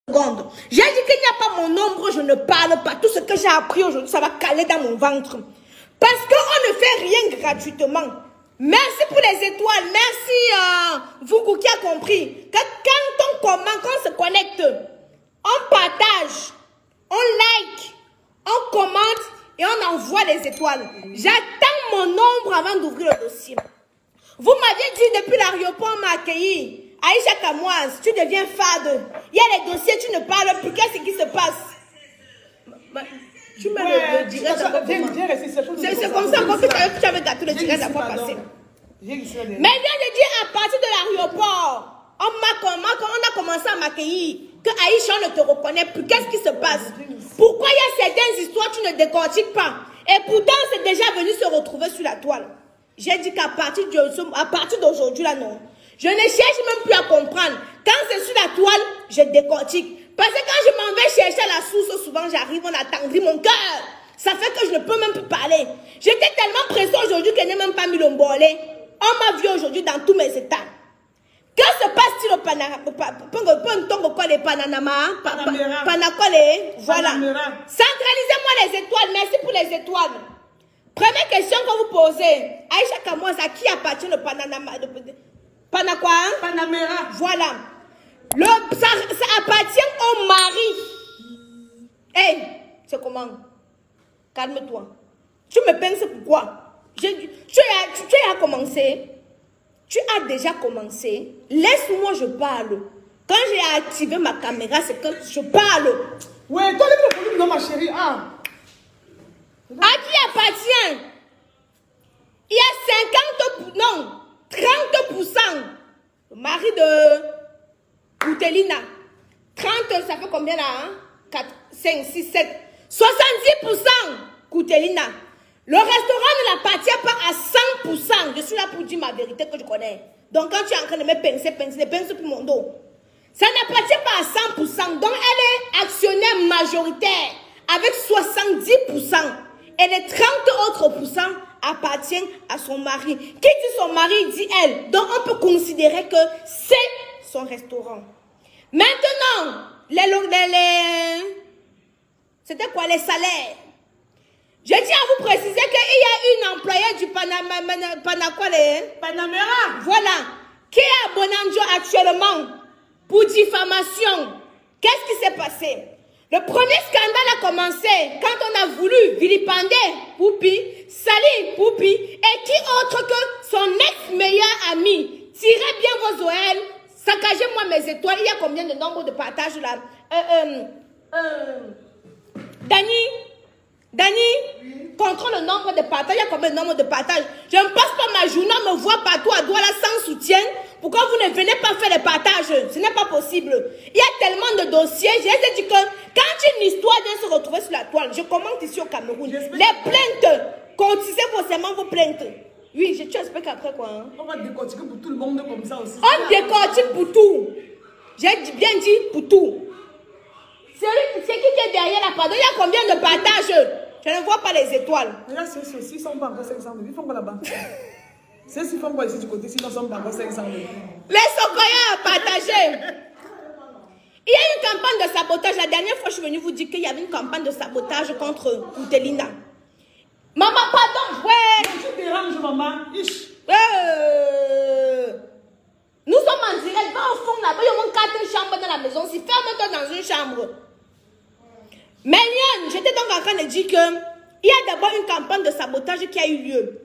secondes. J'ai dit qu'il n'y a pas mon ombre, je ne parle pas. Tout ce que j'ai appris aujourd'hui, ça va caler dans mon ventre. Parce qu'on ne fait rien gratuitement. Merci pour les étoiles. Merci vous qui a compris. Que quand on se connecte, on partage, on like, on commente et on envoie les étoiles. J'attends mon ombre avant d'ouvrir le dossier. Vous m'aviez dit depuis l'aéroport, on m'a accueilli. Aïcha Kamoise, tu deviens fade. Il y a les dossiers, tu ne parles plus. Qu'est-ce qui se passe? Tu me le dirais. C'est comme ça que tu avais gâté le direct la fois passée. Mais viens de dire à partir de l'aéroport, on a commencé à m'accueillir. Que Aïcha ne te reconnaît plus. Qu'est-ce qui se passe? Pourquoi il y a certaines histoires tu ne décortiques pas? Et pourtant, c'est déjà venu se retrouver sur la toile. J'ai dit qu'à partir d'aujourd'hui, là, non. Je ne cherche même plus à comprendre. Quand c'est sur la toile, je décortique. Parce que quand je m'en vais chercher à la source, souvent j'arrive, on attendrit mon cœur. Ça fait que je ne peux même plus parler. J'étais tellement pressée aujourd'hui que je n'ai même pas mis le bolé. On m'a vu aujourd'hui dans tous mes états. Que se passe-t-il au Panama? Voilà. Centralisez-moi les étoiles. Merci pour les étoiles. Première question que vous posez. Aïcha Kamoise, à qui appartient le Panama? Panakwa? Panamera. Voilà. Ça appartient au mari. Hey, c'est comment? Calme-toi. Tu me penses pourquoi? Tu as commencé. Tu as déjà commencé. Laisse-moi, je parle. Quand j'ai activé ma caméra, c'est que je parle. Ouais, toi, le problème, non, ma chérie. Ah. À qui appartient? Il y a 50%, non, 30%. Le mari de Koutelina. 30, ça fait combien là? Hein? 4, 5, 6, 7. 70% Koutelina. Le restaurant ne l'appartient pas à 100%. Je suis là pour dire ma vérité que je connais. Donc quand tu es en train de me pincer, pince pour mon dos. Ça n'appartient pas à 100%. Donc elle est actionnaire majoritaire avec 70%. Et les 30 autres pourcents appartiennent à son mari. Qui dit son mari, dit elle. Donc on peut considérer que c'est son restaurant. Maintenant, c'était quoi les salaires? Je tiens à vous préciser qu'il y a une employée du Panamera. Voilà. Qui est à Bonanjo actuellement pour diffamation. Qu'est-ce qui s'est passé? Le premier scandale a commencé quand on a voulu vilipender Poupi, salir Poupi, et qui autre que son ex-meilleur ami. Tirez bien vos oreilles, saccagez-moi mes étoiles. Il y a combien de nombre de partages là? Dani, contrôle le nombre de partages. Il y a combien de nombre de partages? Je ne passe pas ma journée, on me voit partout à Douala sans soutien. Pourquoi vous ne venez pas faire les partages? Ce n'est pas possible. Il y a tellement de dossiers. J'ai dit que quand une histoire vient se retrouver sur la toile, je commente ici au Cameroun. Les plaintes, cotisez forcément vos plaintes. Oui, tu expliques après quoi? Hein? On va décortiquer pour tout le monde comme ça aussi. On décortique pour tout. J'ai bien dit pour tout. C'est qui est derrière la pardon? Il y a combien de partages? Je ne vois pas les étoiles. Là, ceux-ci sont pas encore 500 000. Ils font quoi là-bas? Ceux-ci font quoi ici du côté? Sinon, ils sont pas encore 500 000. Les Sokoya partagés. Il y a une campagne de sabotage. La dernière fois, je suis venue vous dire qu'il y avait une campagne de sabotage contre Koutelina. Maman, pardon. Ouais. Tu déranges, maman. Ish. Nous sommes en direct. Va au fond là-bas. Il y a une chambre dans la maison. Si ferme-toi dans une chambre. Mais j'étais donc en train de dire qu'il y a d'abord une campagne de sabotage qui a eu lieu.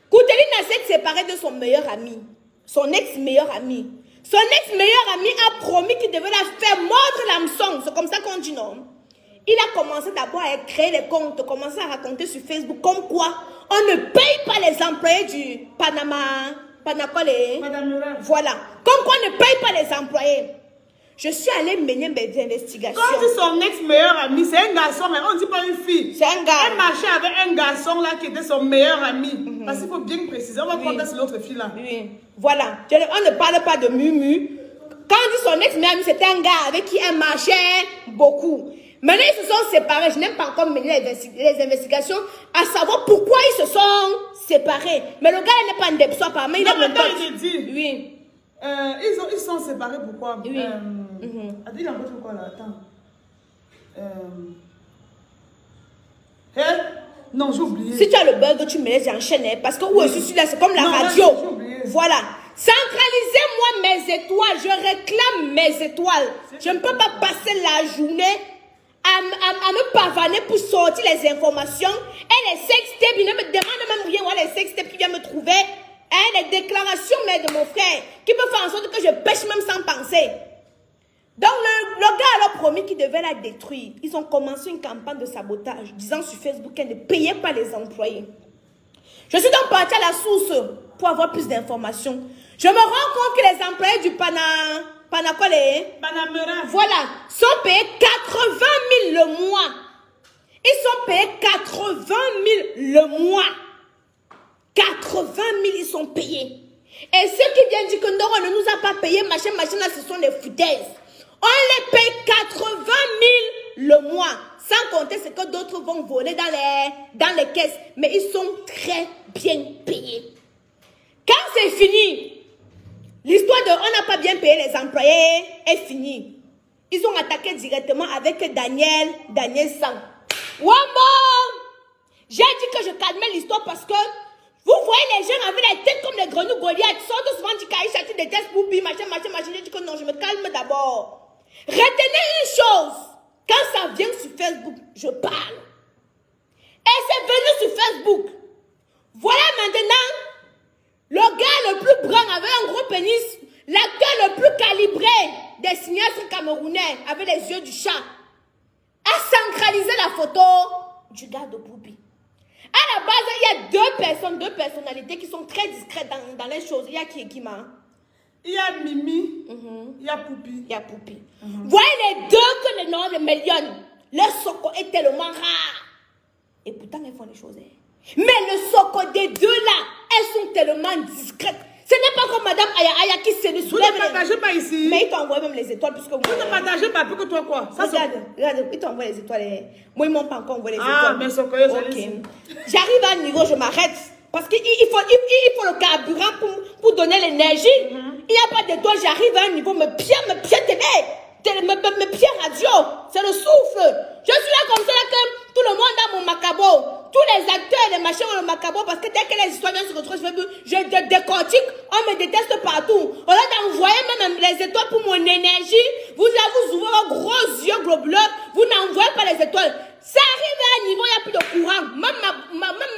Koutelina s'est séparée de son meilleur ami. Son ex-meilleur ami. Son ex-meilleur ami a promis qu'il devait la faire mordre l'hameçon. C'est comme ça qu'on dit non. Il a commencé d'abord à créer les comptes, commencé à raconter sur Facebook comme quoi on ne paye pas les employés du Panama. Voilà. Comme quoi on ne paye pas les employés. Je suis allée mener mes investigations. Quand c'est son ex-meilleur ami, c'est un garçon, mais on ne dit pas une fille. C'est un gars. Elle marchait avec un garçon là qui était son meilleur ami. Parce qu'il faut bien préciser. On va prendre sur l'autre fille là. Oui. Voilà. On ne parle pas de Mumu. Quand on dit son ex-meilleur ami, c'était un gars avec qui elle marchait beaucoup. Maintenant, ils se sont séparés. Je n'ai pas encore mené les investigations à savoir pourquoi ils se sont séparés. Mais le gars n'est pas un dépso apparemment. Il a maintenant, il dit. Oui. Ils sont séparés pourquoi? Oui. Attends, il a encore quoi là? Attends. Non, j'ai oublié. Si tu as le bug, tu me laisses enchaîner. Parce que où je suis là, c'est comme la radio. Voilà. Centralisez-moi mes étoiles. Je réclame mes étoiles. Je ne peux pas passer la journée à me pavaner pour sortir les informations. Et les sextapes, il ne me demande même rien. Voilà, les sextapes qui viennent me trouver. Et les déclarations de mon frère qui peut faire en sorte que je pêche même sans penser. Donc le gars a leur promis qu'il devait la détruire. Ils ont commencé une campagne de sabotage disant sur Facebook qu'elle ne payait pas les employés. Je suis donc partie à la source pour avoir plus d'informations. Je me rends compte que les employés du Panamera, voilà, sont payés 80 000 le mois. Ils sont payés 80 000 le mois. 80 000, ils sont payés. Et ceux qui viennent dire que non, on ne nous a pas payé, machin, là, ce sont les foutaises. On les paye 80 000 le mois. Sans compter ce que d'autres vont voler dans les caisses. Mais ils sont très bien payés. Quand c'est fini, l'histoire de on n'a pas bien payé les employés est finie. Ils ont attaqué directement avec Daniel Sang. J'ai dit que je calmais l'histoire parce que vous voyez les gens avec les têtes comme les grenouilles Goliath. Ils sont souvent dit qu'Aïcha, tu détestes Boubi, machin. J'ai dit que non, je me calme d'abord. Retenez une chose. Quand ça vient sur Facebook, je parle. Et c'est venu sur Facebook. Voilà maintenant le gars le plus brun avec un gros pénis, l'acteur le plus calibré des cinéastes camerounais avec les yeux du chat, a centralisé la photo du gars de Boubi. À la base, il y a deux personnalités qui sont très discrètes dans les choses. Il y a qui et qui, ma? Il y a Mimi, il y a Poupi. Il y a Poupi. Voyez les deux que le nom de Mélion. Leur soko est tellement rare. Et pourtant, elles font les choses. Mais le soko des deux là, elles sont tellement discrètes. Ce n'est pas comme Madame Aya qui se soulève. Vous ne partagez pas ici. Mais ils t'envoient même les étoiles. Puisque vous ne partagez pas plus que toi quoi. Ça, regarde, ils t'envoient les étoiles. Moi, ils m'ont pas encore envoyé les étoiles. Ah, mais soko, j'arrive à un niveau, je m'arrête. Parce qu'il faut le carburant pour donner l'énergie. Il n'y a pas d'étoile, j'arrive à un niveau, mes pieds télé, mes pieds radio, c'est le souffle. Je suis là comme ça, là, que tout le monde a mon macabo. Tous les acteurs, les machins ont le macabo, parce que dès que les histoires viennent se retrouver, je décortique, on me déteste partout. Au lieu d'envoyer même les étoiles pour mon énergie, vous ouvrez vos gros yeux globuleux, vous n'envoyez pas les étoiles. Ça arrive à un niveau, il n'y a plus de courant. Même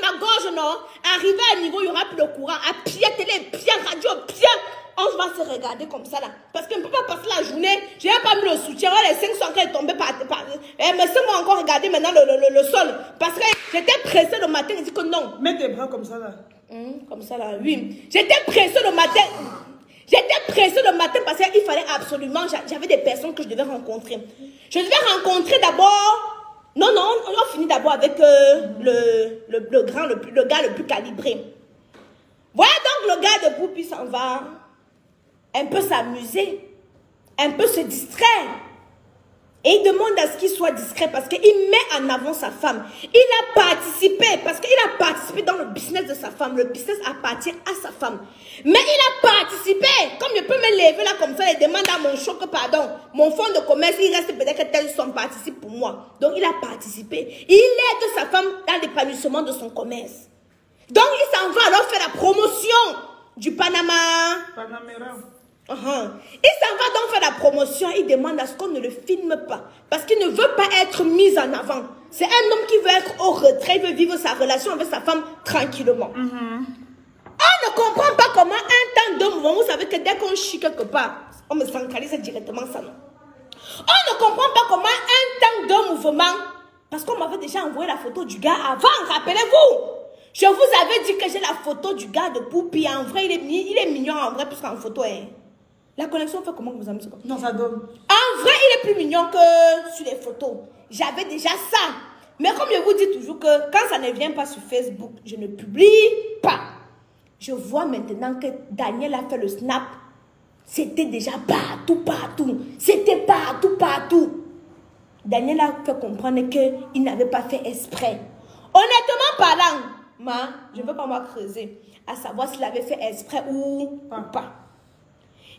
ma gorge, non. Arrivé à un niveau, il n'y aura plus de courant. À pied télé, pied radio, pied. On va se regarder comme ça là. Parce qu'on ne peut pas passer la journée. Je n'ai pas mis le soutien. Les 500 qui sont tombés par. Mais ça m'a encore regardé maintenant le sol. Parce que j'étais pressée le matin. Il dit que non. Mets tes bras comme ça là. Comme ça là, oui. J'étais pressée le matin. Parce qu'il fallait absolument. J'avais des personnes que je devais rencontrer. Je devais rencontrer d'abord. Non, on a fini d'abord avec le gars le plus calibré. Voilà donc le gars de Poupi s'en va un peu s'amuser, un peu se distraire. Et il demande à ce qu'il soit discret parce qu'il met en avant sa femme. Il a participé, parce qu'il a participé dans le business de sa femme. Le business appartient à sa femme. Mais il a participé. Comme je peux me lever là comme ça et demander à mon choc, pardon, mon fonds de commerce, il reste peut-être que telle somme participe pour moi. Donc il a participé. Il aide sa femme dans l'épanouissement de son commerce. Donc il s'en va alors faire la promotion du Panamera. Il s'en va donc faire la promotion. Il demande à ce qu'on ne le filme pas. Parce qu'il ne veut pas être mis en avant. C'est un homme qui veut être au retrait. Il veut vivre sa relation avec sa femme tranquillement. On ne comprend pas comment un temps de mouvement. Vous savez que dès qu'on chie quelque part, on me centralise directement ça. Non? On ne comprend pas comment un temps de mouvement. Parce qu'on m'avait déjà envoyé la photo du gars avant. Rappelez-vous. Je vous avais dit que j'ai la photo du gars de Poupi. En vrai, il est mignon en vrai, puisqu'en photo, la connexion fait comment vous aimez ça? Non, ça donne. En vrai, il est plus mignon que sur les photos. J'avais déjà ça. Mais comme je vous dis toujours que quand ça ne vient pas sur Facebook, je ne publie pas. Je vois maintenant que Daniel a fait le snap. C'était déjà partout. C'était partout. Daniel a fait comprendre qu'il n'avait pas fait exprès. Honnêtement parlant, je ne veux pas moi creuser, à savoir s'il avait fait exprès ou pas.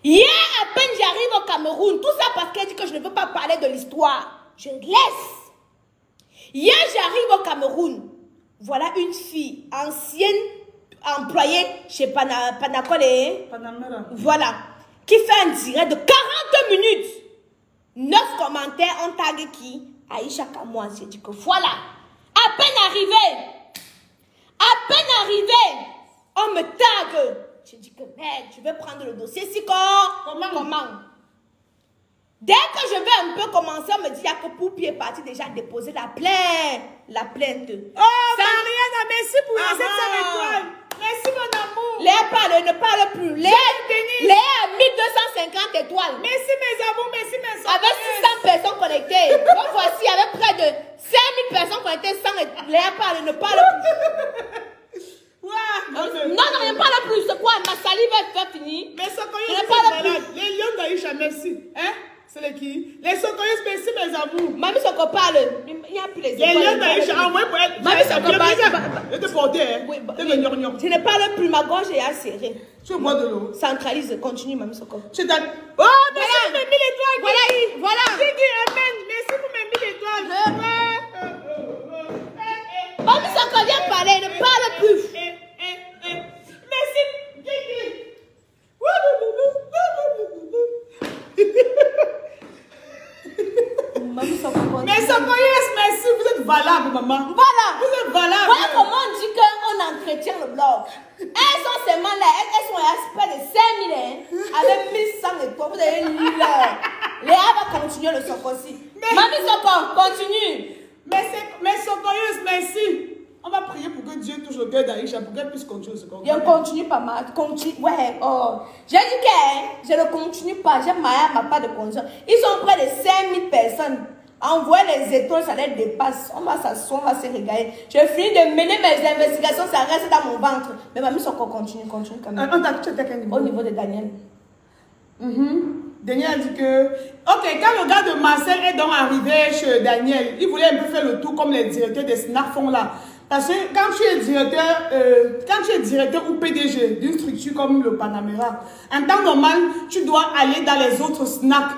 Hier, à peine j'arrive au Cameroun, tout ça parce qu'elle dit que je ne veux pas parler de l'histoire. Je laisse. Hier, j'arrive au Cameroun. Voilà une fille, ancienne employée chez Panacol et... Panamera. Voilà. Qui fait un direct de 40 minutes. 9 commentaires, on tague qui? Aïcha Kamois. J'ai dit que voilà. À peine arrivé, on me tague. J'ai dit que merde, je vais prendre le dossier. Si comment? Dès que je vais un peu commencer, on me dit que Poupi est parti déjà déposer la plainte. Oh, Mariana, merci pour les 700 étoiles. Merci, mon amour. Léa ne parle plus. Léa a 1250 étoiles. Merci, mes amours, merci, mes soeurs. Avec 600 personnes connectées. Donc voici, avec près de 5000 personnes connectées, Léa ne parle plus. Non, ne parle plus. C'est quoi? Ma salive est finie. Mais Sokoyos, c'est malade. Les lions d'Aïcha, merci. Hein? C'est les qui? Les Sokoyos, merci, mes amours. Mamie Soko parle. Il n'y a plus les lions d'Aïcha, envoyez pour elle. Mamie Soko parle. Je te portais, hein? Oui, je ne parle plus. Ma gorge est serrée. Tu bois de l'eau. Centralise, continue, Mamie Soko. Oh, merci pour mes 1000 étoiles. Voilà. J'ai dit amen. Merci pour mes 1000 étoiles. Mamie Soko, viens parler. Ne parle plus. Merci. Mais Sokoyos, merci, vous êtes valable, maman. Voilà. Vous êtes valable. Voilà comment on dit qu'on entretient le blog. Elles sont seulement là, elles sont à près de 5000, avec 1100 étoiles. Vous avez lu là. Léa va continuer le Sokosi. Mamie Soko, continue. Mais Sokoyos, merci. On va prier pour que Dieu touche le cœur d'Aïcha, pour qu'elle puisse continuer ce qu'on fait. Je continue pas mal. Ouais, oh. J'ai dit que je ne continue pas. J'ai ma part de conscience. Ils sont près de 5000 personnes. Envoyer les étoiles, ça les dépasse. On va s'asseoir, on va se régaler. J'ai fini de mener mes investigations, ça reste dans mon ventre. Mais mamie, ça continue quand même. Au niveau de Daniel. Daniel a dit que... Ok, quand le gars de Marseille est donc arrivé chez Daniel, il voulait un peu faire le tour comme les directeurs des SNAC font là. Parce que quand tu es directeur ou PDG d'une structure comme le Panamera, en temps normal, tu dois aller dans les autres snacks.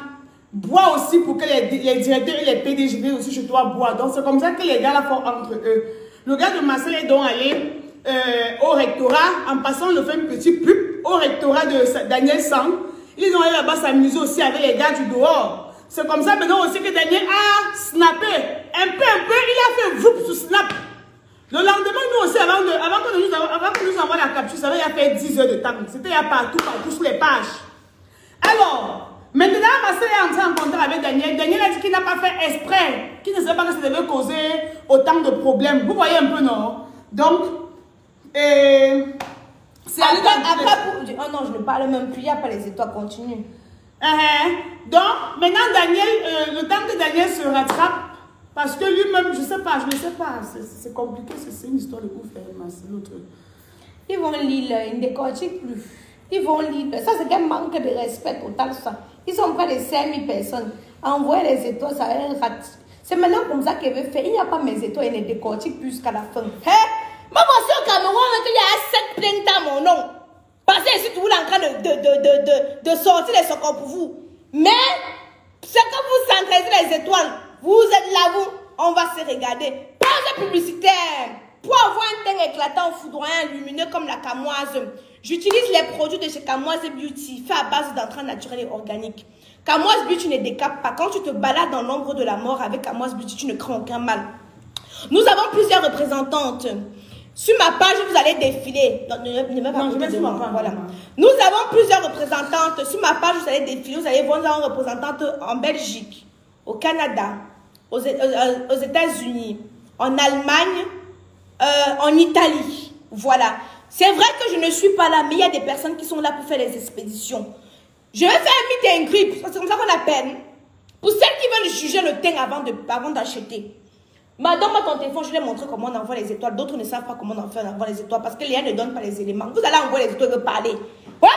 Bois aussi pour que les directeurs et les PDG viennent aussi chez toi boire. Donc c'est comme ça que les gars là font entre eux. Le gars de Marseille est donc allé au rectorat, en passant, le fait une petite pub au rectorat de Daniel Sang. Ils ont allé là-bas s'amuser aussi avec les gars du dehors. C'est comme ça maintenant aussi que Daniel a snappé. Un peu, il a fait vous sur Snap. Le lendemain, nous aussi, avant que nous envoie la capture, ça va, il a fait 10 heures de temps. C'était partout sur les pages. Alors, maintenant, Marseille est entré en contact avec Daniel. Daniel a dit qu'il n'a pas fait exprès, qu'il ne savait pas que ça devait causer autant de problèmes. Vous voyez un peu, non? Donc, c'est oh non, je ne parle même plus, il n'y a pas les étoiles, continue. Donc, maintenant, Daniel, le temps que Daniel se rattrape, parce que lui-même, je ne sais pas, c'est compliqué, c'est une histoire de ouf, c'est l'autre. Ils vont lire, ils ne décortiquent plus. Ils vont lire, ça c'est un manque de respect total, ça. Ils sont près de 5000 personnes. Envoyer les étoiles, ça va être rat. C'est maintenant comme ça qu'il veut faire. Il n'y a pas mes étoiles, il ne décortique plus jusqu'à la fin. Moi, voici au Cameroun, il y a 7 plaintes à mon nom. Parce que je suis toujours en train de sortir les secours pour vous. Mais, c'est que vous centralisez les étoiles. Vous êtes là, on va se regarder. Page publicitaire. Pour avoir un teint éclatant, foudroyant, lumineux comme la Camoise, j'utilise les produits de chez Camoise Beauty, fait à base d'entrain naturel et organique. Camoise Beauty ne décape pas. Quand tu te balades dans l'ombre de la mort avec Camoise Beauty, tu ne crains aucun mal. Nous avons plusieurs représentantes. Sur ma page, vous allez défiler. Non, je mets sur ma page. Voilà. Nous avons plusieurs représentantes. Sur ma page, vous allez défiler. Vous allez voir une représentante en Belgique, au Canada, aux États-Unis, en Allemagne, en Italie. Voilà. C'est vrai que je ne suis pas là, mais il y a des personnes qui sont là pour faire les expéditions. Je vais faire un meet and greet, c'est comme ça qu'on appelle. Pour celles qui veulent juger le teint avant d'acheter. Madame, ton téléphone, je vais montrer comment on envoie les étoiles. D'autres ne savent pas comment on envoie les étoiles parce que les gens ne donnent pas les éléments. Vous allez envoyer les étoiles et parler. Ouais,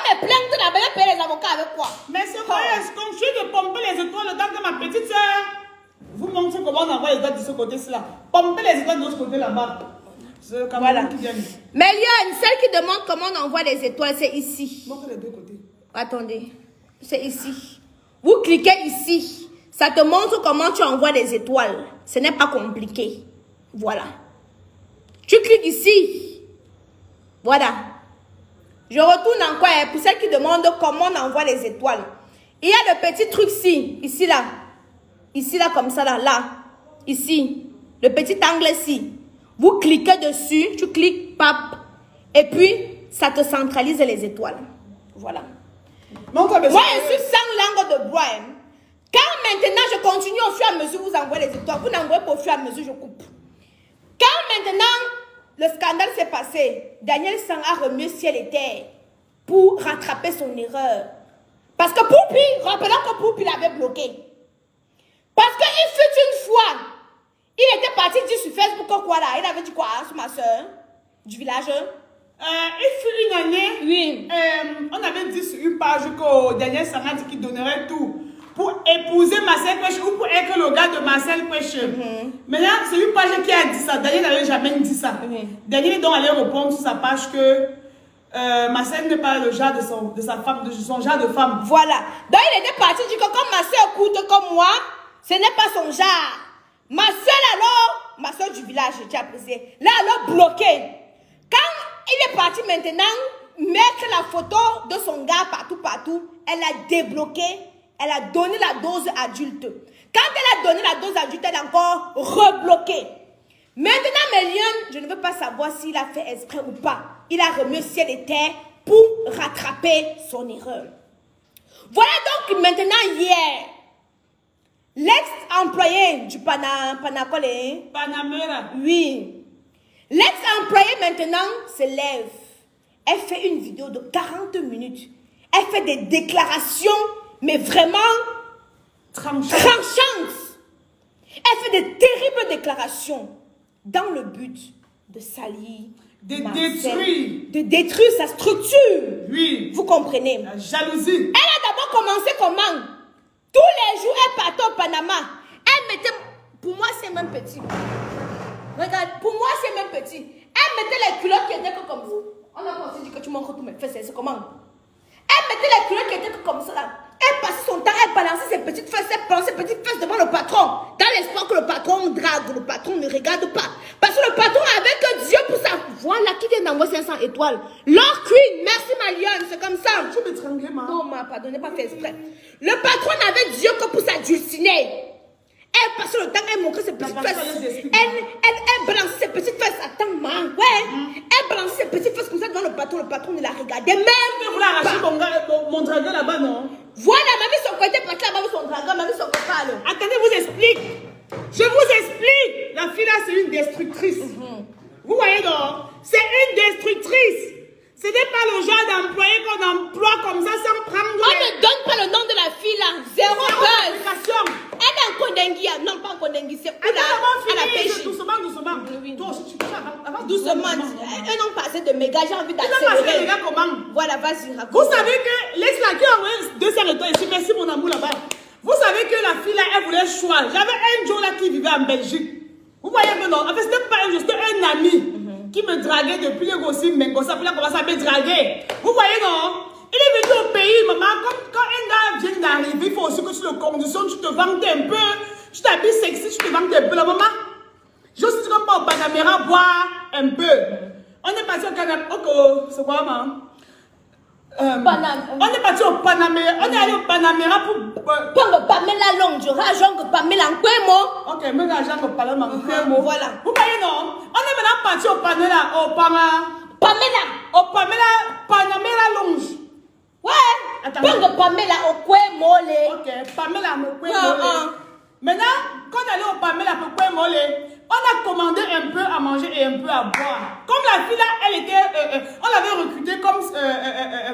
mais plein de temps, vous payer les avocats avec quoi? Mais c'est quoi? Continue de pomper les étoiles le temps que ma petite soeur vous montre comment on envoie les étoiles de ce côté-ci. Pomper les étoiles de l'autre côté là-bas. Voilà. Mais Lyon, celle qui demande comment on envoie les étoiles, c'est ici. Montre les deux côtés. Attendez. C'est ici. Vous cliquez ici. Ça te montre comment tu envoies des étoiles. Ce n'est pas compliqué. Voilà. Tu cliques ici. Voilà. Je retourne encore pour celles qui demandent comment on envoie les étoiles. Il y a le petit truc ici. Ici, là. Ici, là, comme ça, là. Là. Ici. Le petit angle ici. Vous cliquez dessus. Tu cliques, pap. Et puis, ça te centralise les étoiles. Voilà. Moi, je suis sans langue de bois. Quand maintenant, je continue au fur et à mesure, vous envoyez les étoiles. Vous n'envoyez pas au fur et à mesure, je coupe. Quand maintenant, le scandale s'est passé, Daniel Sang a remué ciel et terre pour rattraper son erreur. Parce que Poupi, rappelons que Poupi l'avait bloqué. Parce qu'il fut une fois, il était parti dire sur Facebook quoi là. Il avait dit quoi sur ma soeur du village. Il fut une année, oui. On avait dit sur une page que Daniel Sang a dit qu'il donnerait tout pour épouser Marcel Kweshe ou pour être le gars de Marcel Kweshe. Maintenant, c'est une page qui a dit ça. Daniel n'avait jamais dit ça. Daniel est donc allé répondre sur sa page que Marcel n'est pas le genre de sa femme, de son genre de femme. Voilà. Donc il était parti dire que comme ma soeur coûte comme moi, ce n'est pas son genre. Ma soeur alors, ma soeur du village, j'ai apprécié. Là alors bloqué. Quand il est parti maintenant mettre la photo de son gars partout, elle a débloqué. Elle a donné la dose adulte. Quand elle a donné la dose adulte, elle a encore rebloqué. Maintenant, Méliane, je ne veux pas savoir s'il a fait exprès ou pas. Il a remis ciel et terre pour rattraper son erreur. Voilà donc maintenant hier, l'ex-employé du Panamera. Oui. L'ex-employé maintenant se lève. Elle fait une vidéo de 40 minutes. Elle fait des déclarations mais vraiment tranchantes. Elle fait de terribles déclarations dans le but de salir, de détruire sa structure. Oui. Vous comprenez? La jalousie. Elle a d'abord commencé comment? Tous les jours, elle partait au Panama. Elle mettait... Pour moi, c'est même petit. Regarde, pour moi, c'est même petit. Elle mettait les culottes qui étaient comme ça. On a pensé que tu montres tous mes fesses, c'est comment? Elle mettait les culottes qui étaient comme ça là. Elle passait son temps, elle balançait ses petites fesses, elle balançait ses petites fesses devant le patron. Dans l'espoir que le patron drague, le patron ne regarde pas. Parce que le patron avait que Dieu pour ça. Voilà qui vient d'envoyer 500 étoiles. Lord Queen, merci ma lionne, c'est comme ça. Tu m'étrangles, ma. Non, ma, pardon, pas fait exprès. Le patron n'avait Dieu que pour s'adulciner. Elle passait le temps, elle montrait ses petites fesses. Elle balançait ses petites fesses. Attends, ma, ouais. Elle balançait ses petites fesses comme ça devant le patron ne la regardait même. Vous voulez arracher mon dragueur là-bas, non? Voilà, ma vie son côté parti là-bas avec son dragon, ma vie son côté là. Attendez, je vous explique. Je vous explique. La fille là, c'est une destructrice. Vous voyez donc? C'est une destructrice. Ce n'est pas le genre d'employé qu'on emploie comme ça sans prendre... On ne donne pas le nom de la fille là. Zéro buzz. Elle est en Kondengi. Non, pas en Kondengi. C'est où là? Elle a pêché. Doucement. Toi aussi, tu touches. Doucement. Eux n'ont passé de méga. J'ai envie d'accélérer. Ils ont passé de méga comment? Voilà, vas-y, raconte. Vous savez que l'ex là qui a envoyé 200 étoiles ici, merci mon amour là-bas. Vous savez que la fille là, elle voulait choisir. J'avais un jour là qui vivait en Belgique. Vous voyez maintenant, en fait, c'était pas un jour, c'était un ami qui me draguait depuis le Gossi, mais Gossi, puis il a commencé à me draguer. Vous voyez non? Il est venu au pays, maman, quand un gars vient d'arriver, il faut aussi que tu le conditionnes, tu te vantes un peu, tu t'habilles sexy, tu te vantes un peu. La maman, je suis comme pas au Panamera, boire un peu. On est parti au Canada, c'est quoi, maman? On est parti au Panamera, on est allé au Panamera pour... Pamela Longue, rajon Pamela Nkwemo. Ok, mais rajon Pamela Nkwemo. Voilà. Vous voyez non? On est maintenant parti au Panamera, Panamera Longe. Ouais. Pamela Okwemo. Ok, Pamela Okwemo. Maintenant, quand on est allé au Pamela Okwemo, on a commandé un peu à manger et un peu à boire. Comme la fille là, elle était, on l'avait recrutée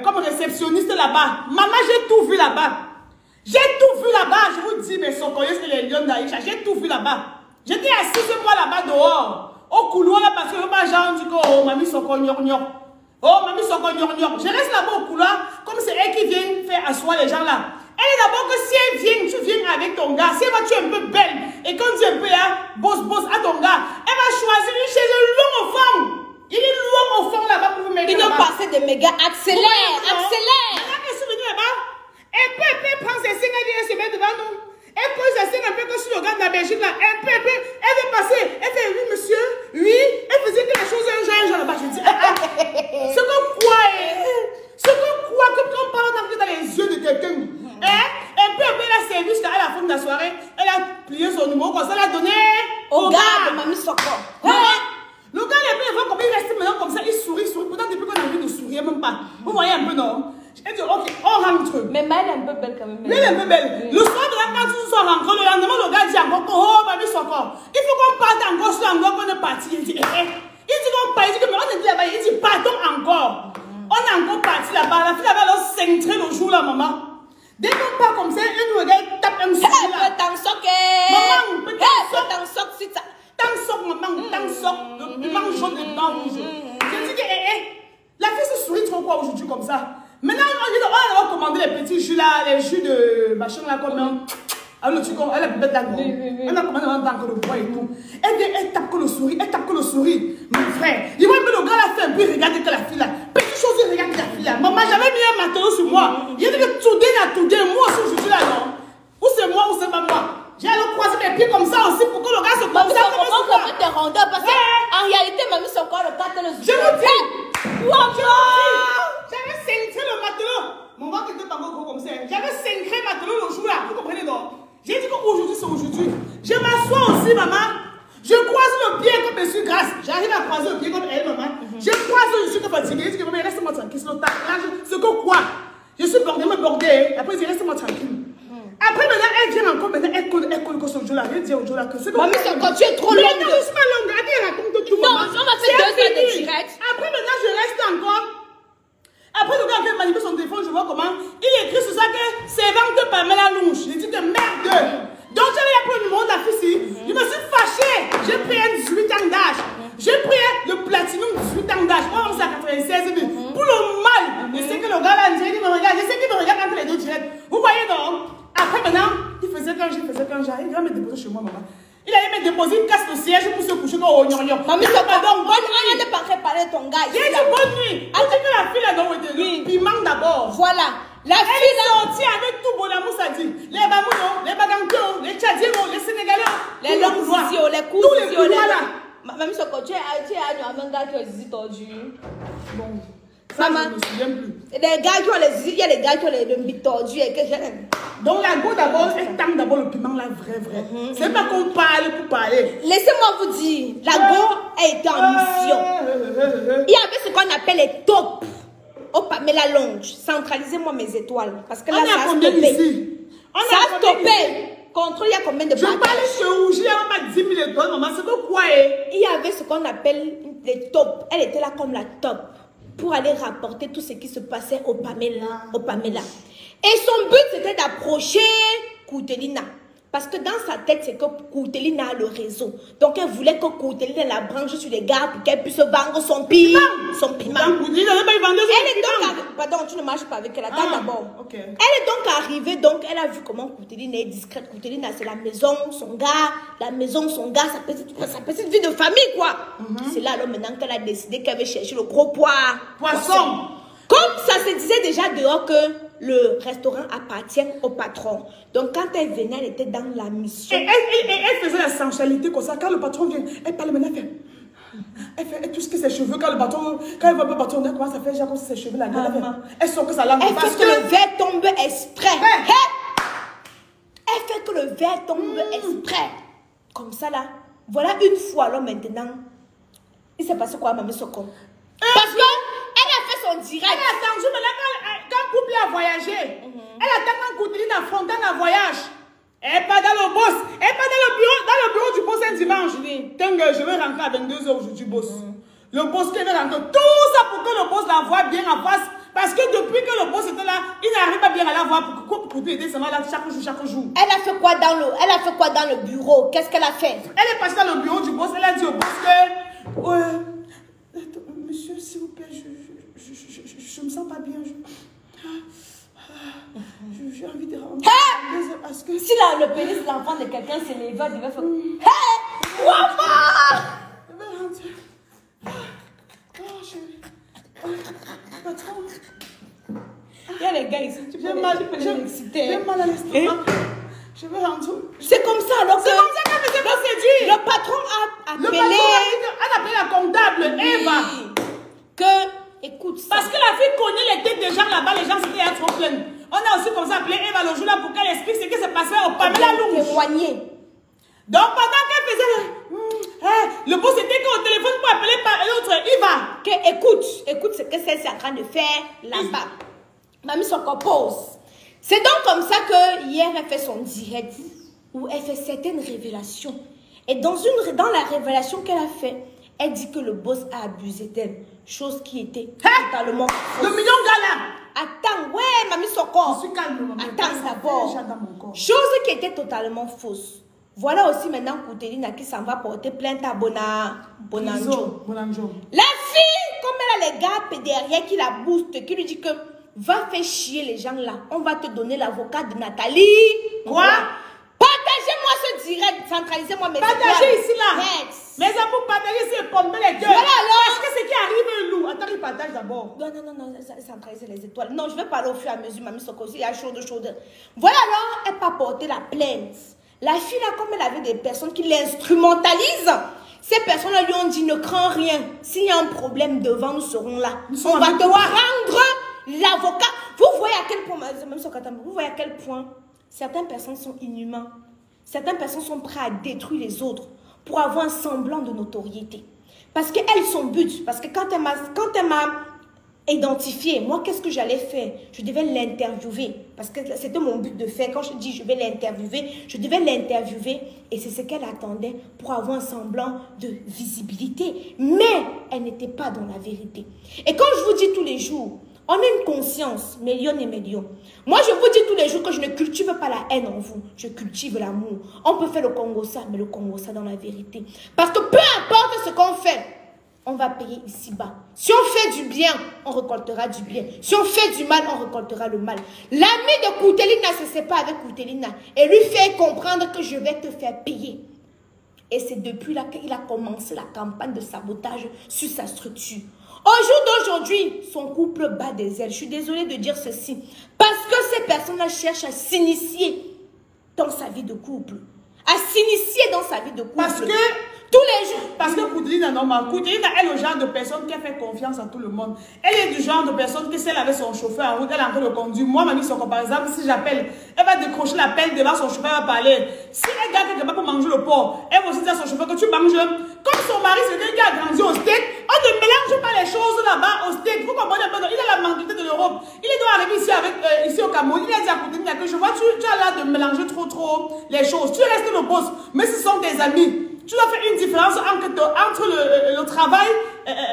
comme réceptionniste là-bas. Maman, j'ai tout vu là-bas. J'ai tout vu là-bas. Je vous dis, mes socoyeuses et les lions d'Aïcha, j'ai tout vu là-bas. J'étais assise moi là-bas dehors, au couloir là, parce que le gens dit que oh, mamie socognor. Oh, mamie socognor. Je reste là-bas au couloir, comme c'est elle qui vient faire asseoir les gens là. Elle est d'abord que si elle vient, tu viens avec ton gars. Si elle va, tu es un peu belle. Et quand tu es un peu boss à ton gars, elle va choisir une chaise longue au fond. Il est long au fond là-bas pour vous mettre. Ils ont passé de méga. Accélère. Elle est venue là-bas. Et puis aubergine là, un peu, elle veut passer, elle fait oui monsieur, oui, elle faisait que les choses un genre là-bas, je dis, ce qu'on croit, que quand on parle dans les yeux de quelqu'un, un peu, elle a servi jusqu'à la fin de la soirée, elle a plié son numéro, comme ça, elle a donné au gars de Mamie Soko. Le gars, il voit comme il reste maintenant comme ça, il sourit, pourtant depuis qu'on a envie de sourire, même pas. Vous voyez un peu, non? Elle dit, ok, on rentre. Mais elle est un peu belle quand même. Mais elle est un peu belle. Le soir de la quand ils sont rentrés, le lendemain, le gars dit encore, oh, Mamie Soko, il faut qu'on parte encore sur encore qu'on est parti. Il dit, il dit qu'on part, il dit que, mais on est dit là-bas, il dit, partons encore. On est encore parti là-bas, la fille là-bas, elle a cintré le jour là, maman. Dès qu'on part comme ça, elle nous regarde, tape un sourire là. Maman, le piment jaune et blanc rouge. J'ai dit que, la fille se sourit trop quoi aujourd'hui comme ça. Maintenant, on va commander les petits jus là, les jus de machin là, comme elle a peut-être la grande. Elle a commandé dans le bois et tout. Elle tape que le sourit, mon frère. Il voit un peu le gars là fait un peu regarder que la fille là. Petite chose, il regarde que la fille là. Maman, j'avais mis un matelot sur moi. Il a dit que tout d'un, moi aussi aujourd'hui là, non. Ou c'est moi ou c'est pas moi. J'ai le croiser mes pieds comme ça aussi pour que le gars se pose. Maman, ça comprend qu'on peut te rendre parce qu'en réalité, Mamie Soko, le gars te le je vous dis. J'avais cintré le matelot. Mon ventre était pas gros comme ça. J'avais cintré le matelot le jour là. Vous comprenez donc? J'ai dit qu'aujourd'hui c'est aujourd'hui. Je m'assois aussi, maman. Je croise le pied comme je suis grasse. J'arrive à croiser le pied comme elle, maman. Je croise, je suis fatiguée. Je dis que maman, reste-moi tranquille. Sinon, ce que quoi? Je suis bordée. Après, je dis reste-moi tranquille. Après, maintenant, elle vient encore. Maintenant, elle colle que ce jour-là. Elle dit au jour-là que c'est comme. Maman, quand tu es trop longue. Non, je suis pas longue. Elle raconte tout. Non, on va faire 2 heures de direct. Après, maintenant, je reste encore. Après, le gars vient manipuler son téléphone, je vois comment. Il écrit sur ça que c'est vente par Pamela Louche. J'ai dit que merde. Donc, j'avais appris le numéro de la fille ici. Je me suis fâchée. J'ai pris un 18 ans d'âge. J'ai pris le platinum 18 ans d'âge. Moi, on s'est à 96 000. Pour le mal. Je sais que le gars là, il me regarde. Je sais qu'il me regarde entre les deux directs. Vous voyez donc? Après, maintenant, il faisait quand j'arrive. Il va me déposer chez moi, maman. Il allait me déposer, il casse le siège pour se coucher comme au gnangnan. Maman, c'est pas donc bonne nuit. On n'est pas préparé ton gars. J'ai dit bonne nuit. On dit que la fille là, donc, le piment d'abord. Voilà. La fille elle est sortie avec tout bon amour, ça dit. Les Bamounos, les Bagantos, les Tchadiens, les Sénégalais, les longs zizios, les coups zizios, Mamie Soko, tu es à un gars qui a les zizi tordus. Bon. Maman, je ne me souviens plus. Les gars qui ont les zizi, il y a les gars qui ont les demi tordus et que j'aime. Donc la go d'abord, elle tente d'abord le piment là, vrai. C'est pas qu'on parle pour parler. Laissez-moi vous dire, la go a été en mission. Il y avait ce qu'on appelle les tops. Oh, Pamela Longe, centralisez-moi mes étoiles. Parce que là, ça a stoppé. Ça a stoppé. Contrôle, il y a combien de bagages? Je parlais sur rouge, il y a 10 000 étoiles, maman, c'est quoi? Il y avait ce qu'on appelle les tops. Elle était là comme la top. Pour aller rapporter tout ce qui se passait au Pamela. Et son but, c'était d'approcher Koutelina. Parce que dans sa tête, c'est que Koutelina a le réseau. Donc, elle voulait que Koutelina la branche sur les gars pour qu'elle puisse vendre son piment. Son piment. Elle est donc... Pardon, tu ne marches pas avec elle. Attends d'abord. Okay. Elle est donc arrivée, donc elle a vu comment Koutelina est discrète. Koutelina, c'est la maison, son gars, sa petite vie de famille, quoi. C'est là, alors, maintenant qu'elle a décidé qu'elle veut chercher le gros poisson. Comme ça se disait déjà dehors que le restaurant appartient au patron. Donc, quand elle venait, elle était dans la mission. Et elle faisait la sensualité comme ça. Quand le patron vient, elle parle maintenant, elle fait tout ce que ses cheveux. Quand elle voit le patron, elle commence à faire genre comme ses cheveux là. Elle sort que sa langue. Elle fait que le verre tombe exprès. Elle fait que le verre tombe exprès. Comme ça là. Voilà une fois, alors maintenant, il s'est passé quoi à Mamie Soko? Parce que elle a fait son direct. Elle a attendu maintenant quand couple a voyagé. Elle attend quand Koutelina a Fontaine à voyage. Elle n'est pas dans le boss. Elle n'est pas dans le bureau du boss un dimanche. Tant que je vais rentrer à 22 h aujourd'hui, boss. Le boss qui veut rentrer. Tout ça pour que le boss la voie bien en face. Parce que depuis que le boss était là, il n'arrive pas bien à la voir pour lui aider seulement là chaque jour. Elle a fait quoi dans le bureau? Qu'est-ce qu'elle a fait? Elle est passée dans le bureau du boss. Elle a dit au boss que... Monsieur, s'il vous plaît, je me sens pas bien. J'ai envie de rentrer. Parce que... Si là, le pénis de l'enfant de quelqu'un s'est levé, il va faire... Hey! Waouh! Je vais rentrer. Oh, chérie. Patron. Il y a les gars ici, tu peux les exciter. J'ai mal à l'estomac. Je vais rentrer. C'est comme ça, alors que... C'est comme ça qu'elle plaindre. On a aussi comme ça appelé Eva le jour-là pour qu'elle explique ce qui s'est passé au Pamela Louche. Témoigner. Donc pendant qu'elle faisait le boss était au téléphone pour appeler l'autre, il va. Écoute ce que c'est en train de faire là-bas. Mamie Soko pose. C'est donc comme ça que hier elle fait son direct où elle fait certaines révélations. Et dans la révélation qu'elle a fait, elle dit que le boss a abusé d'elle. Chose qui était totalement fausse. Le million gars là. Attends, ouais, Mamie Soko. Je suis calme, maman. Attends d'abord. Chose qui était totalement fausse. Voilà aussi maintenant Koutelina qui s'en va porter plainte à Bonanjo. La fille, comme elle a les gars derrière qui la boostent, qui lui dit que va faire chier les gens là. On va te donner l'avocat de Nathalie. Quoi? Partagez-moi ce direct, centralisez-moi mes partagez ici là. Yes. Mais ça pour partager, c'est pomper les cœurs. Voilà alors. Parce que ce qui arrive est lourd. Attends, il partage d'abord. Non, centraliser les étoiles. Non, je vais parler au fur et à mesure, Mamie Soko. Il y a chaud. Voilà alors, elle va porter la plainte. La fille là, comme elle avait des personnes qui l'instrumentalisent, ces personnes-là lui ont dit ne crains rien. S'il y a un problème devant, nous serons là. On va te rendre l'avocat. Vous voyez à quel point, vous voyez à quel point certaines personnes sont inhumaines. Certaines personnes sont prêtes à détruire les autres pour avoir un semblant de notoriété. Parce qu'elle, son but, parce que quand elle m'a identifié, moi, qu'est-ce que j'allais faire? Je devais l'interviewer. Parce que c'était mon but de faire. Quand je dis je vais l'interviewer, je devais l'interviewer. Et c'est ce qu'elle attendait pour avoir un semblant de visibilité. Mais elle n'était pas dans la vérité. Et quand je vous dis tous les jours, on a une conscience, millions et millions. Moi, je vous dis tous les jours que je ne cultive pas la haine en vous. Je cultive l'amour. On peut faire le Congo ça, mais le Congo ça dans la vérité. Parce que peu importe ce qu'on fait, on va payer ici-bas. Si on fait du bien, on récoltera du bien. Si on fait du mal, on récoltera le mal. L'ami de Koutelina se sépare avec Koutelina et lui fait comprendre que je vais te faire payer. Et c'est depuis là qu'il a commencé la campagne de sabotage sur sa structure. Au jour d'aujourd'hui, son couple bat des ailes. Je suis désolée de dire ceci. Parce que ces personnes-là cherchent à s'initier dans sa vie de couple. À s'initier dans sa vie de couple. Parce que tous les jours. Parce que Koutelina, normal. Koutelina est le genre de personne qui a fait confiance à tout le monde. Elle est du genre de personne qui, si elle avait son chauffeur en route, elle est en train de conduire. Moi, Mamie Soko, par exemple, si j'appelle, elle va décrocher l'appel devant son chauffeur, elle va parler. Si elle garde quelque part pour manger le porc, elle va aussi dire à son chauffeur que tu manges. Comme son mari, c'est quelqu'un qui a grandi au steak, on ne mélange pas les choses là-bas au steak. Vous comprenez un peu? Il a la mentalité de l'Europe. Il doit arriver ici, ici au Cameroun. Il a dit à Koutelina que je vois, tu as l'air de mélanger trop les choses. Tu restes le boss, mais ce sont tes amis. Tu dois faire une différence entre le travail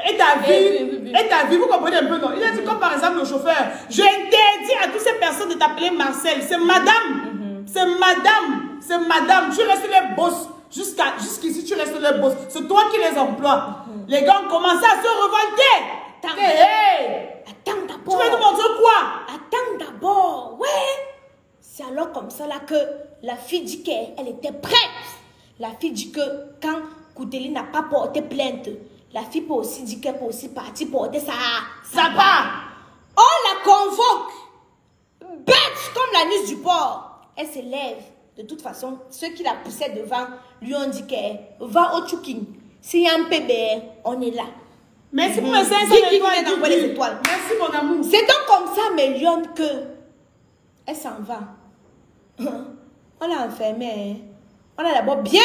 et ta vie. Et ta vie, vous comprenez un peu, non? Il a dit comme par exemple le chauffeur. Je interdis à toutes ces personnes de t'appeler Marcel. C'est madame. C'est madame. C'est madame. Tu restes le boss. Jusqu'ici, tu restes le boss. C'est toi qui les emploies. Les gars ont commencé à se révolter. Attends d'abord. Tu veux nous montrer quoi? Attends d'abord. Ouais. C'est alors comme ça là que la fille dit qu'elle était prête. La fille dit que quand Koutelina n'a pas porté plainte, la fille peut aussi dire qu'elle peut aussi partir porter sa part. On la convoque. Bête comme la nuit du port. Elle se lève. De toute façon, ceux qui la poussaient devant lui ont dit qu'elle va au Tchouking. S'il y a un PBR, on est là. Merci pour mes 500 étoiles. Merci mon amour. C'est donc comme ça, Mélion, que elle s'en va. On l'a enfermée. On l'a d'abord bien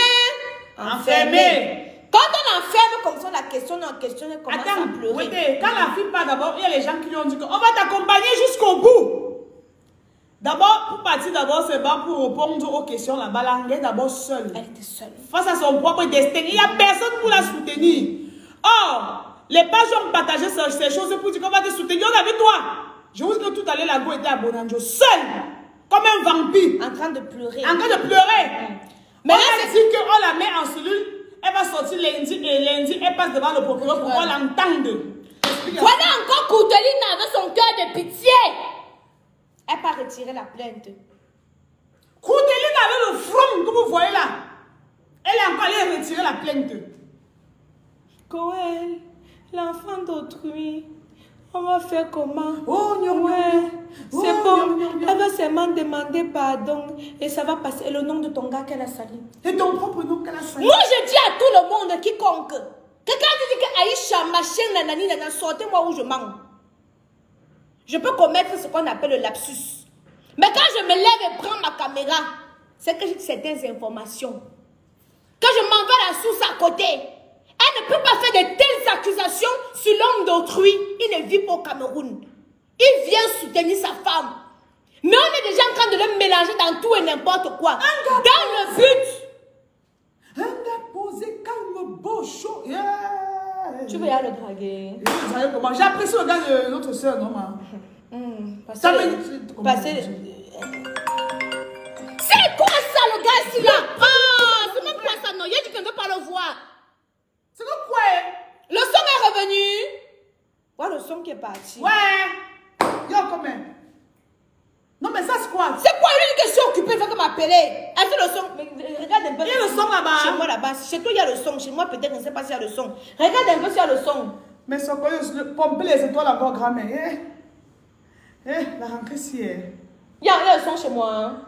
enfermée. Quand on enferme comme ça, la question elle commence à pleurer. Attends, quand la fille part d'abord, il y a les gens qui lui ont dit qu'on va t'accompagner jusqu'au bout. D'abord, pour partir d'abord, c'est pas pour répondre aux questions là-bas. Elle est d'abord seule. Elle était seule. Face à son propre destin. Il n'y a personne pour la soutenir. Or, les pages ont partagé ces choses pour dire qu'on va te soutenir. On est avec toi. Je vous dis que tout à l'heure, la go était à Bonanjo, seule. Comme un vampire. En train de pleurer. En train de pleurer. Mais là, c'est dit qu'on la met en cellule. Elle va sortir lundi et lundi, elle passe devant le procureur pour qu'on l'entende. Voilà encore Koutelina avec son cœur de pitié. Elle n'a pas retiré la plainte. Koutelina avec le front que vous voyez là. Elle a encore allé retirer la plainte. Coël, l'enfant d'autrui, on va faire comment? Oh, non, c'est bon. Elle va seulement demander pardon et ça va passer. Et le nom de ton gars qu'elle a sali. Et ton propre nom qu'elle a sali. Moi, je dis à tout le monde, quiconque, quelqu'un dit que Aïcha, ma chienne, nanani, sortez-moi où je mange. je peux commettre ce qu'on appelle le lapsus. Mais quand je me lève et prends ma caméra, c'est que j'ai certaines informations. Quand je m'en vais à la source à côté, elle ne peut pas faire de telles accusations sur l'homme d'autrui. Il ne vit pas au Cameroun. Il vient soutenir sa femme. Mais on est déjà en train de le mélanger dans tout et n'importe quoi. Dans le but. Un gars posé, calme, beau, chaud. Yeah. Tu veux y aller le draguer. J'ai apprécié le gars de notre soeur, non, ma. C'est quoi ça, le gars ici là? Ah, c'est même quoi ça? Non, il a dit qu'on ne veut pas le voir. C'est quoi? Le son est revenu. Ouais, le son qui est parti. Ouais. Yo, combien? Non, mais ça, c'est quoi? C'est quoi? Lui qui est occupé, il faut que m'appeler. Elle fait le son. Mais regarde un peu. Il y a le son là-bas. Chez moi là-bas. Chez toi, il y a le son. Chez moi, peut-être, je ne sais pas s'il y a le son. Regarde un peu s'il y a le son. Mais c'est quoi? Pomper les étoiles encore, grand-mère. La rentrée, si. Il y a le son chez moi. Hein.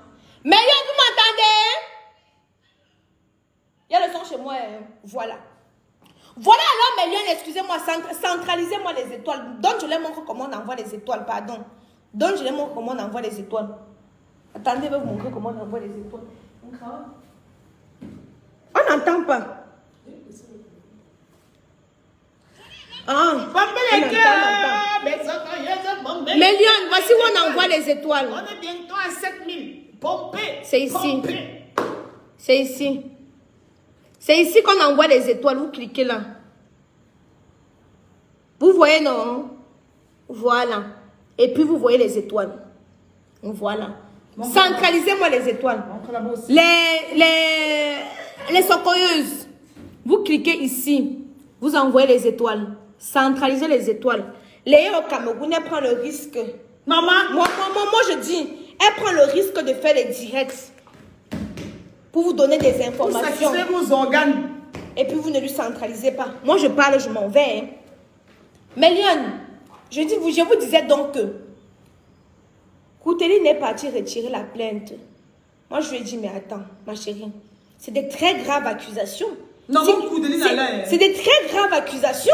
Mais vous m'entendez? Il y a le son chez moi. Hein. Voilà. Voilà alors, Méliane, excusez-moi, centralisez-moi les étoiles. Donc, je les montre comment on envoie les étoiles, pardon. Donc, je les montre comment on envoie les étoiles. Attendez, je vais vous montrer comment on envoie les étoiles. On n'entend pas. Ah, Méliane, voici où on envoie les étoiles. On est bientôt à 7000. Pompé. C'est ici. C'est ici. C'est ici qu'on envoie les étoiles. Vous cliquez là. Vous voyez, non? Voilà. Et puis, vous voyez les étoiles. Voilà. Centralisez-moi les étoiles. Les socorreuses. Vous cliquez ici. Vous envoyez les étoiles. Centralisez les étoiles. Léa au Cameroun, elle prend le risque. Maman. Moi, je dis, elle prend le risque de faire les directs. Pour vous donner des informations. Vous satisfaites vos organes. Et puis, vous ne lui centralisez pas. Moi, je parle, je m'en vais. Hein. Méliane, je vous disais donc que Koutélie n'est parti retirer la plainte. Moi, je lui ai dit, mais attends, ma chérie, c'est des très graves accusations. Non, c'est des très graves accusations.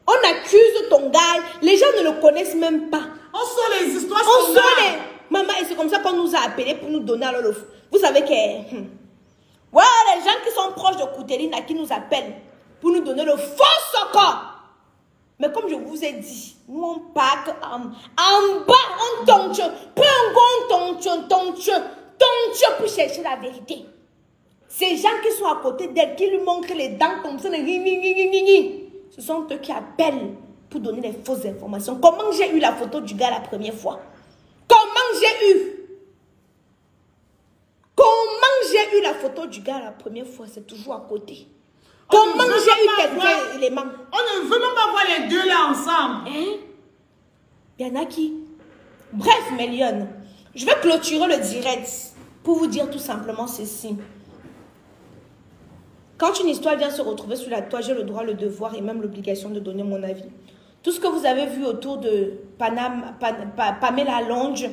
On accuse ton gars, les gens ne le connaissent même pas. On sort les histoires. On sort les... Maman, et c'est comme ça qu'on nous a appelés pour nous donner alors le... Vous savez que... Ouais, les gens qui sont proches de Koutélie, qui nous appellent pour nous donner le faux secours. Mais comme je vous ai dit, nous on part en bas, on tombe, pour chercher la vérité. Ces gens qui sont à côté d'elle, qui lui montrent les dents comme ça, ce sont eux qui appellent pour donner les fausses informations. Comment j'ai eu la photo du gars la première fois? Comment j'ai eu la photo du gars la première fois? C'est toujours à côté. Comment j'ai eu quelqu'un élément? On ne veut même pas voir les deux là ensemble. Hein? Il y en a qui? Bref, Méliane, je vais clôturer le direct pour vous dire tout simplement ceci. Quand une histoire vient se retrouver sur la toile, j'ai le droit, le devoir et même l'obligation de donner mon avis. Tout ce que vous avez vu autour de Pamela Longe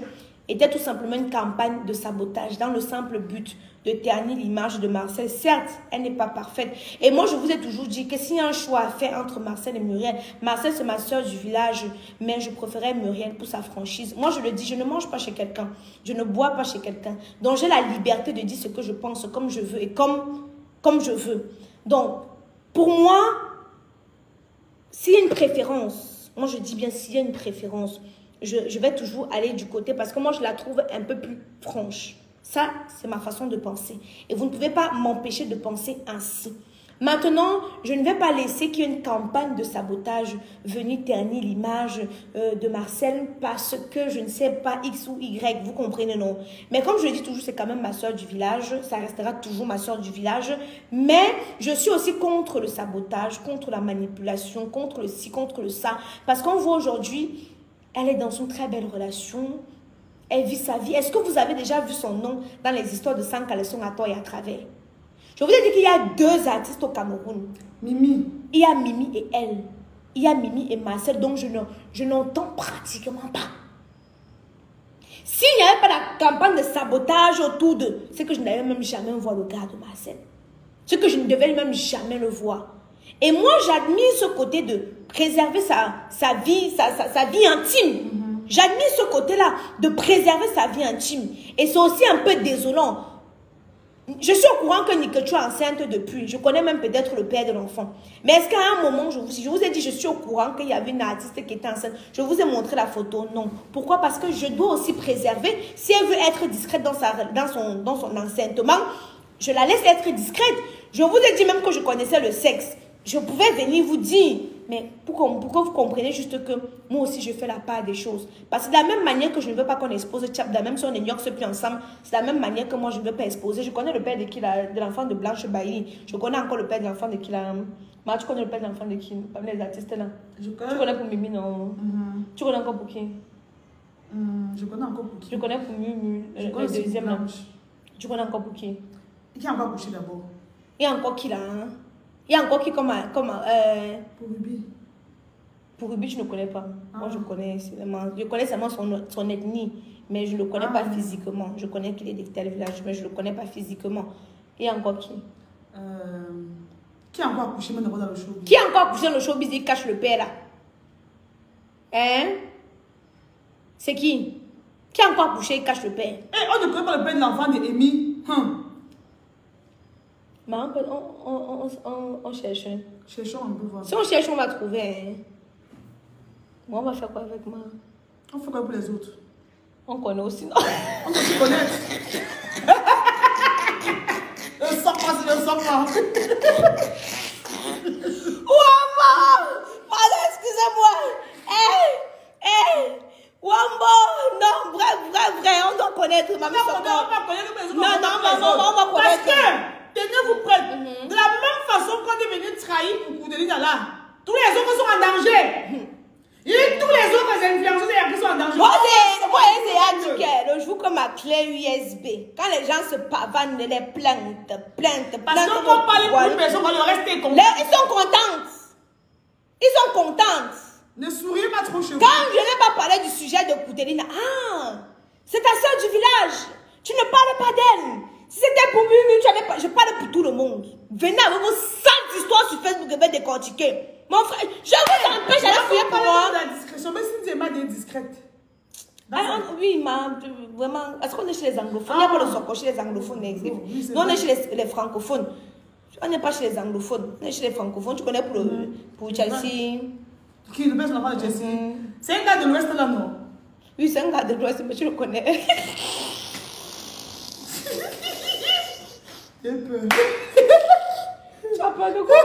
était tout simplement une campagne de sabotage dans le simple but de ternir l'image de Marcel. Certes, elle n'est pas parfaite. Et moi, je vous ai toujours dit que s'il y a un choix à faire entre Marcel et Muriel, Marcel, c'est ma soeur du village, mais je préférais Muriel pour sa franchise. Moi, je le dis, je ne mange pas chez quelqu'un. Je ne bois pas chez quelqu'un. Donc, j'ai la liberté de dire ce que je pense, comme je veux et comme je veux. Donc, pour moi, s'il y a une préférence, moi, je dis bien s'il y a une préférence, je vais toujours aller du côté parce que moi, je la trouve un peu plus franche. Ça, c'est ma façon de penser. Et vous ne pouvez pas m'empêcher de penser ainsi. Maintenant, je ne vais pas laisser qu'il y ait une campagne de sabotage venir ternir l'image de Marcel parce que je ne sais pas X ou Y, vous comprenez, non? Mais comme je le dis toujours, c'est quand même ma soeur du village, ça restera toujours ma soeur du village. Mais je suis aussi contre le sabotage, contre la manipulation, contre le ci, contre le ça. Parce qu'on voit aujourd'hui, elle est dans une très belle relation. Elle vit sa vie. Est-ce que vous avez déjà vu son nom dans les histoires de Sans Caleçon à tort et à travers? Je vous ai dit qu'il y a deux artistes au Cameroun. Mimi. Il y a Mimi et elle. Il y a Mimi et Marcel, donc je n'entends pratiquement pas. S'il n'y avait pas la campagne de sabotage autour d'eux, c'est que je n'allais même jamais voir le gars de Marcel. C'est que je ne devais même jamais le voir. Et moi, j'admire ce côté de préserver sa vie intime. J'admire ce côté-là de préserver sa vie intime. Et c'est aussi un peu désolant. Je suis au courant que Nikechu est enceinte depuis. Je connais même peut-être le père de l'enfant. Mais est-ce qu'à un moment, je vous ai dit, je suis au courant qu'il y avait une artiste qui était enceinte. Je vous ai montré la photo. Non. Pourquoi? Parce que je dois aussi préserver. Si elle veut être discrète dans son enceintement, je la laisse être discrète. Je vous ai dit même que je connaissais le sexe. Je pouvais venir vous dire, mais pour que vous compreniez juste que moi aussi je fais la part des choses. Parce que de la même manière que je ne veux pas qu'on expose Tchabda, même si on ignore ce plus ensemble, c'est de la même manière que moi je ne veux pas exposer. Je connais le père de l'enfant de Blanche Bailly. Je connais encore le père de l'enfant de qui là. Tu connais le père de l'enfant de qui? Parmi les artistes là. Tu connais pour Mimi, non? Tu connais encore pour qui? Je connais encore pour qui? Je connais pour Mimi, le deuxième là. Tu connais encore pour qui? Qui a encore couché d'abord? Il y a encore qui là? Il y a encore qui comme pour Ruby. Pour Ruby, je ne connais pas. Moi, je connais seulement son ethnie, mais je ne le connais pas physiquement. Je connais qu'il est de tel village, mais je ne le connais pas physiquement. Il y a encore qui? Qui a encore accouché maintenant dans le showbiz? Qui a encore accouché dans le showbiz? Il cache le père là. Hein? C'est qui? Qui a encore accouché? Il cache le père. On ne connaît pas le père de l'enfant de Amy. Mais on cherche. Cherchons un peu voir. Si on cherche, on va trouver. Hein. Moi, on va faire quoi avec moi? On fait quoi pour les autres? On connaît aussi, non? On doit se connaître. Le sang pas, c'est le sang pas. Pardon, excusez-moi. Wambo, non, vrai, on doit connaître. Maman, on va connaître les autres. Non, on va connaître. Parce que, tenez-vous prête. De la même façon qu'on est venu trahir pour Koudelina là, tous les autres sont en danger. Et tous les autres influenceurs sont en danger. Moi, j'ai dit que le jour que ma clé USB, quand les gens se pavanent, les plaintes. Parce qu'on va parler pour une personne, on le reste content. Ils sont contentes. Ne souriez pas trop chez vous. Quand je n'ai pas parlé du sujet de Koudelina, c'est ta soeur du village. Tu ne parles pas d'elle. Si c'était pour Mumu, je parle pour tout le monde. Venez avec vos sales histoires sur Facebook, je vais décortiquer. Mon frère, je vous empêche d'aller fouiller pour moi. La discrétion, mais si tu es discrète. Oui, vraiment. Est-ce qu'on est chez les anglophones? Il n'y a pas le soko chez les anglophones. Nous, on est chez les francophones. On n'est pas chez les anglophones. On est chez les francophones. Tu connais pour Chelsea? Qui le best l'enfant de Chelsea? C'est un gars de l'Ouest là, non? Oui, c'est un gars de l'Ouest, mais tu le connais. J'ai peur. Tu as peur de quoi?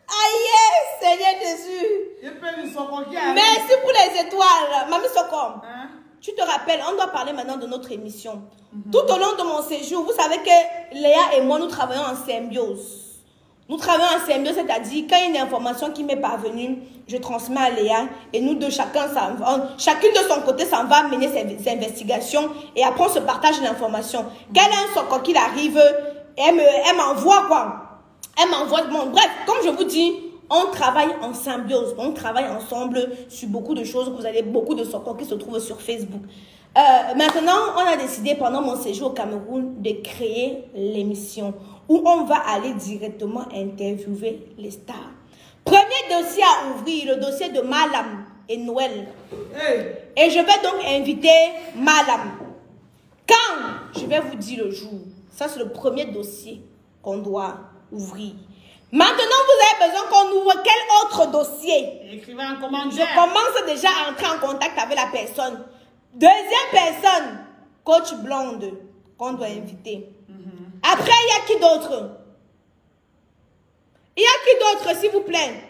Aïe, Seigneur Jésus. J'ai peur du Soko qui arrive. Merci pour les étoiles. Mamie Soko. Tu te rappelles, on doit parler maintenant de notre émission. Tout au long de mon séjour, vous savez que Léa et moi, nous travaillons en symbiose. Nous travaillons en symbiose, c'est-à-dire quand il y a une information qui m'est parvenue, je transmets à Léa et nous deux, chacune de son côté s'en va mener ses investigations et après on se partage l'information. Quand elle a un Soko qui arrive, elle m'envoie quoi? Elle m'envoie, bon, bref, comme je vous dis, on travaille en symbiose, on travaille ensemble sur beaucoup de choses. Vous avez beaucoup de Soko qui se trouvent sur Facebook. Maintenant, on a décidé pendant mon séjour au Cameroun de créer l'émission où on va aller directement interviewer les stars. Premier dossier à ouvrir, le dossier de Malam et Noël. Et je vais donc inviter Malam. Quand je vais vous dire le jour, ça c'est le premier dossier qu'on doit ouvrir. Maintenant, vous avez besoin qu'on ouvre quel autre dossier? Écrivez en commentaire. Je commence déjà à entrer en contact avec la personne. Deuxième personne, coach blonde, qu'on doit inviter. Après, il y a qui d'autre? Il y a qui d'autre, s'il vous plaît?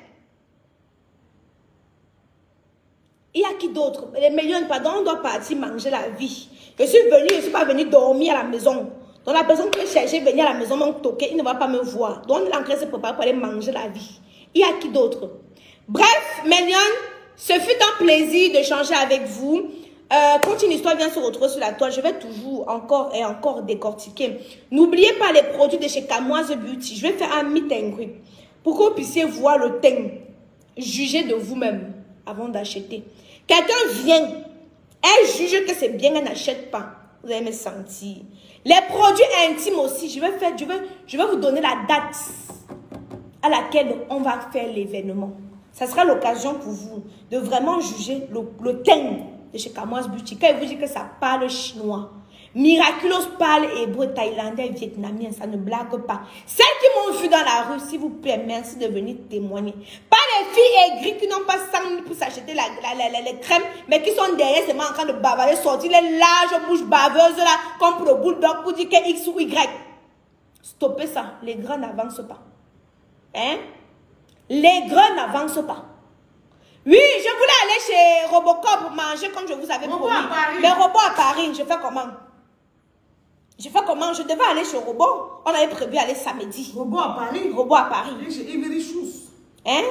Il y a qui d'autre? Les millions, pardon, on doit partir manger la vie. Je ne suis pas venue dormir à la maison. Donc la personne qui cherche venir à la maison, mon toqué, il ne va pas me voir. Donc l'entrée se prépare pour aller manger la vie. Il y a qui d'autre? Bref, Méliane, ce fut un plaisir d'échanger avec vous. Quand une histoire vient se retrouver sur la toile, je vais toujours encore et encore décortiquer. N'oubliez pas les produits de chez Kamoise Beauty. Je vais faire un meet and greet pour que vous puissiez voir le teint. Jugez de vous-même avant d'acheter. Quelqu'un vient, elle juge que c'est bien, elle n'achète pas. Vous allez me sentir. Les produits intimes aussi, je vais vous donner la date à laquelle on va faire l'événement. Ça sera l'occasion pour vous de vraiment juger le thème de chez Kamoise Beauty. Quand il vous dit que ça parle chinois, Miraculous parle hébreu, thaïlandais, vietnamien, ça ne blague pas. Celles qui m'ont vu dans la rue, s'il vous plaît, merci de venir témoigner. Pas les filles aigries qui n'ont pas 100 000 pour s'acheter les crèmes, mais qui sont derrière seulement en train de bavarder, sortir les larges bouches baveuses là, comme pour le bulldog, pour dire que X ou Y. Stoppez ça, les grands n'avancent pas. Hein? Les grands n'avancent pas. Oui, je voulais aller chez Robocop pour manger comme je vous avais promis. Les robots à Paris, je fais comment? Je fais comment? Je devais aller chez Robot. On avait prévu aller samedi. Robot à Paris? Robot à Paris. Chez Every Shoes. Hein?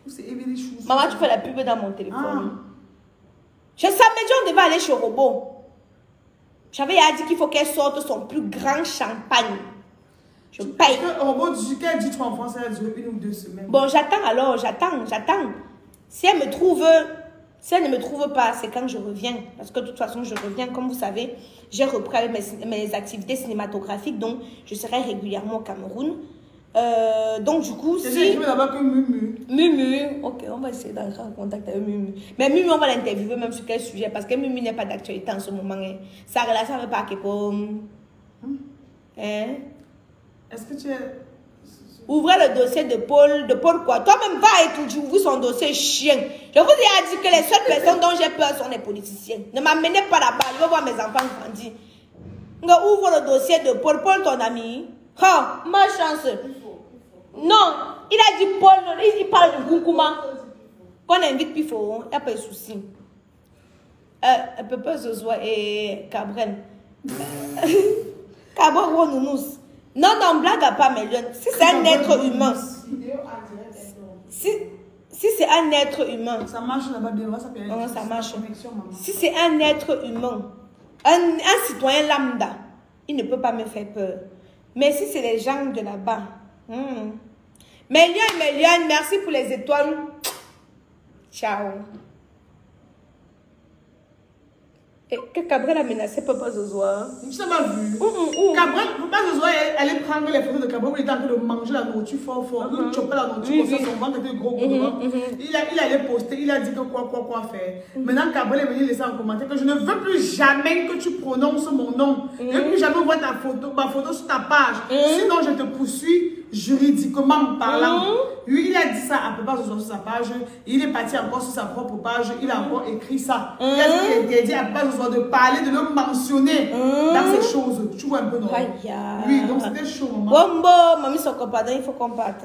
C'est Every Shoes. Maman, tu fais la pub dans mon téléphone. Chez samedi, on devait aller chez Robot. J'avais dit qu'il faut qu'elle sorte son plus grand champagne. Je paye. Robot, qu'elle dit en France, elle dure 1 ou 2 semaines. Bon, j'attends alors, j'attends. Si elle me trouve, si elle ne me trouve pas, c'est quand je reviens. Parce que de toute façon, je reviens. Comme vous savez, j'ai repris mes activités cinématographiques. Donc, je serai régulièrement au Cameroun. Donc, du coup, si... C'est là-bas que Mumu. Mumu. Ok, on va essayer d'entrer en contact avec Mumu. Mais Mumu, on va l'interviewer même sur quel sujet. Parce que Mumu n'est pas d'actualité en ce moment. Hein. Sa relation avec Pakepo. Hein? Est-ce que tu es... Ouvrez le dossier de Paul quoi. Toi-même, va étudier, ouvrir son dossier chien. Je vous ai dit que les seules personnes dont j'ai peur sont les politiciens. Ne m'amenez pas là-bas, je veux voir mes enfants grandir. Ouvre le dossier de Paul, ton ami. Ha, ma chance. Non, il a dit Paul, il parle de Goukouma. Qu'on invite Pifo, il n'y a pas de souci. Elle peut pas se voir et Cabrel. Cabrel ou Nounous. Non, blague à pas, Méliane. Si c'est un être humain. Si c'est un être humain. Ça marche là-bas bien, ça marche. Si c'est un être humain, un citoyen lambda, il ne peut pas me faire peur. Mais si c'est les gens de là-bas. Méliane, merci pour les étoiles. Ciao. Et que Cabrel a menacé Papa Zozoa. Tu m'as vu. Cabrel, Papa Zozoa, elle allait prendre les photos de Cabrel, il était en train de manger la nourriture fort. Il chopait la nourriture comme ça, son ventre était gros devant. Il allait poster, il a dit que quoi faire. Maintenant, Cabrel est venu laisser un commentaire que je ne veux plus jamais que tu prononces mon nom. Je ne veux plus jamais voir ma photo sur ta page. Sinon, je te poursuis juridiquement parlant. Lui, il a dit ça à Papa Zozoa sur sa page. Il est parti encore sur sa propre page. Il a encore écrit ça. Il a dit à Papa Zozoa de parler, de le mentionner dans ces choses. Tu vois un peu, non? Oui, donc c'était chaud, maman. Bon, mamie, son compadre, il faut qu'on parte.